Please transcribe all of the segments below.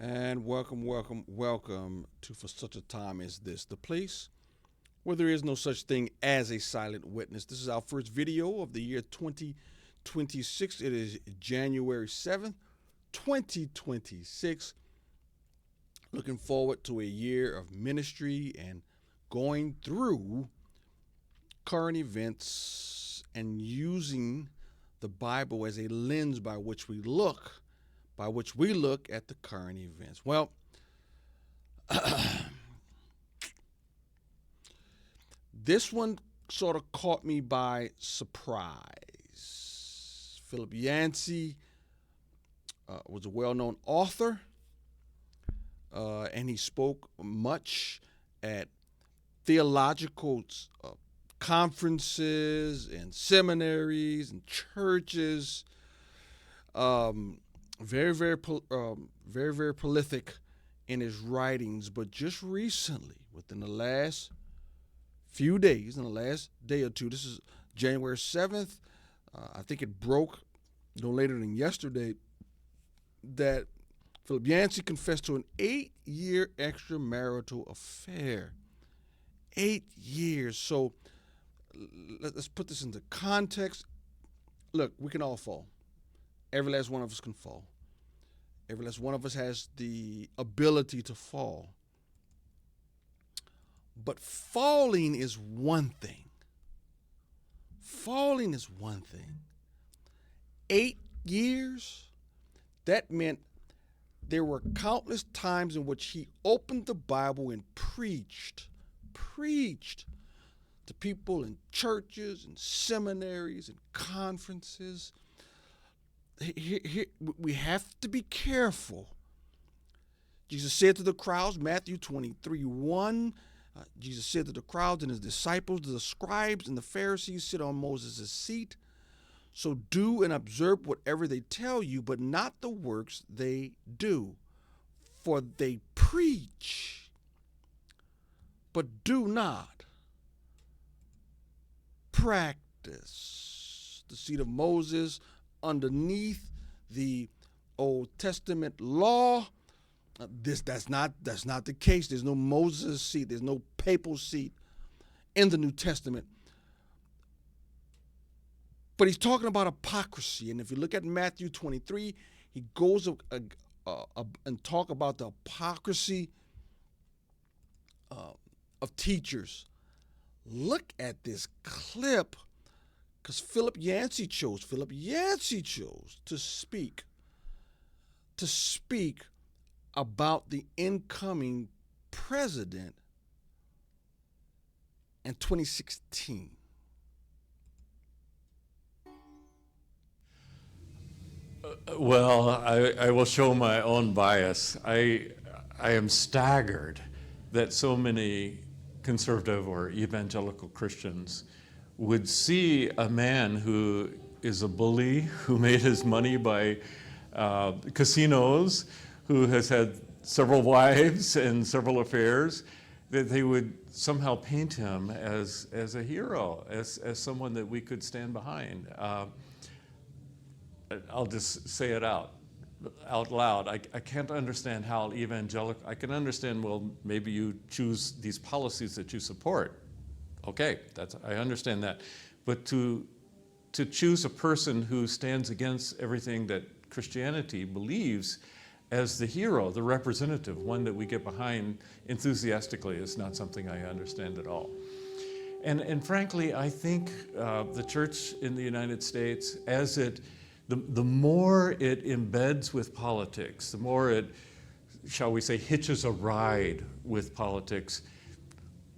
And welcome to For Such a Time as This, the place where there is no such thing as a silent witness. This is our first video of the year 2026. It is January 7th, 2026. Looking forward to a year of ministry and going through current events and using the Bible as a lens by which we look at the current events. Well, this one sort of caught me by surprise. Philip Yancey was a well-known author, and he spoke much at theological conferences and seminaries and churches. Very prolific in his writings, but just recently, within the last few days, in the last day or two, this is January 7th, I think it broke no later than yesterday, that Philip Yancey confessed to an 8-year extramarital affair. 8 years. So let's put this into context. Look, we can all fall. Every last one of us can fall. Every last one of us has the ability to fall. But falling is one thing. 8 years, that meant there were countless times in which he opened the Bible and preached to people in churches and seminaries and conferences. Here, we have to be careful. Jesus said to the crowds, Matthew 23:1, Jesus said to the crowds and his disciples, the scribes and the Pharisees sit on Moses' seat. So do and observe whatever they tell you, but not the works they do. For they preach, but do not practice. The seat of Moses underneath the Old Testament law. That's not the case. There's no Moses seat. There's no papal seat in the New Testament. But he's talking about hypocrisy. And if you look at Matthew 23, he goes and talk about the hypocrisy of teachers. Look at this clip, because Philip Yancey chose to speak about the incoming president in 2016. Well, I will show my own bias. I am staggered that so many conservative or evangelical Christians would see a man who is a bully, who made his money by casinos, who has had several wives and several affairs, that they would somehow paint him as a hero, as someone that we could stand behind. I'll just say it out loud. I can't understand how evangelical. I can understand, well, maybe you choose these policies that you support. Okay, I understand that. But to choose a person who stands against everything that Christianity believes as the hero, the representative, one that we get behind enthusiastically, is not something I understand at all. And frankly, I think the church in the United States, the more it embeds with politics, the more it, shall we say, hitches a ride with politics,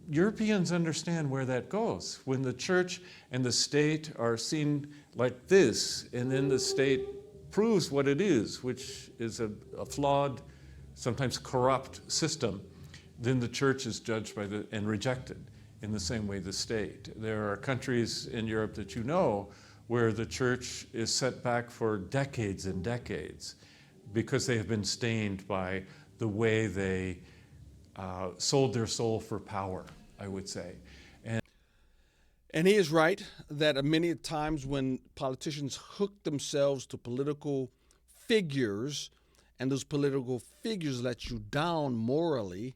Europeans understand where that goes. When the church and the state are seen like this, and then the state proves what it is, which is a flawed, sometimes corrupt system, then the church is judged and rejected in the same way the state. There are countries in Europe that you know where the church is set back for decades and decades because they have been stained by the way they sold their soul for power, I would say. And he is right that many times when politicians hook themselves to political figures and those political figures let you down morally,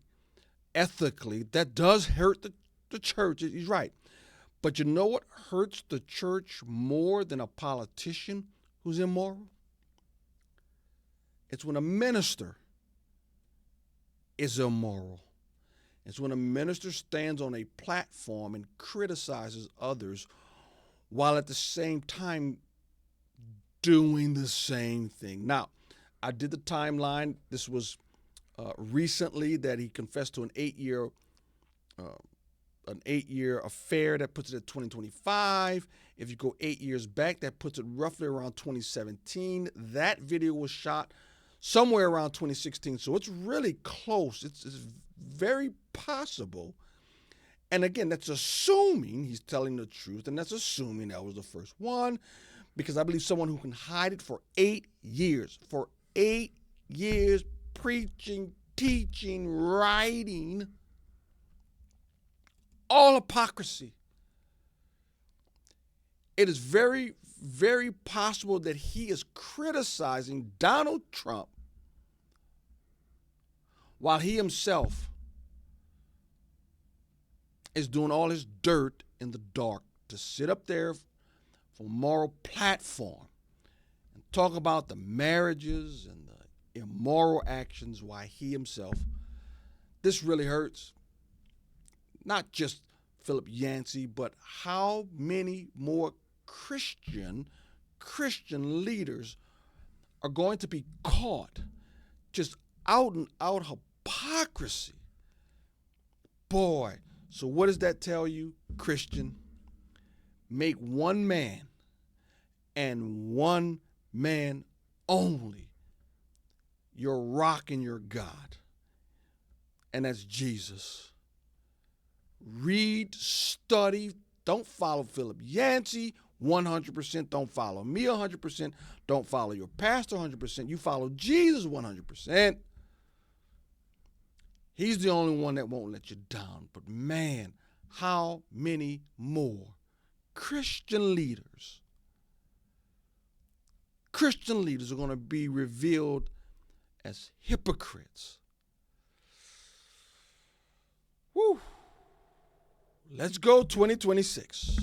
ethically, that does hurt the church. He's right. But you know what hurts the church more than a politician who's immoral? It's when a minister is immoral. It's when a minister stands on a platform and criticizes others while at the same time doing the same thing. Now, I did the timeline. This was recently that he confessed to an 8-year affair. That puts it at 2025. If you go 8 years back, that puts it roughly around 2017. That video was shot somewhere around 2016. So it's really close. It's very possible. And again, that's assuming he's telling the truth, and that's assuming that was the first one, because I believe someone who can hide it for 8 years, preaching, teaching, writing, all hypocrisy. It is very, very possible that he is criticizing Donald Trump while he himself is doing all his dirt in the dark to sit up there for a moral platform and talk about the marriages and the immoral actions while he himself. This really hurts. Not just Philip Yancey, but how many more Christian leaders are going to be caught just out and out hypocrisy. Boy, so what does that tell you, Christian? Make one man and one man only your rock and your God, and that's Jesus. Read, study, don't follow Philip Yancey 100%, don't follow me 100%, don't follow your pastor 100%, you follow Jesus 100%. He's the only one that won't let you down. But man, how many more Christian leaders are going to be revealed as hypocrites? Woo. Let's go 2026.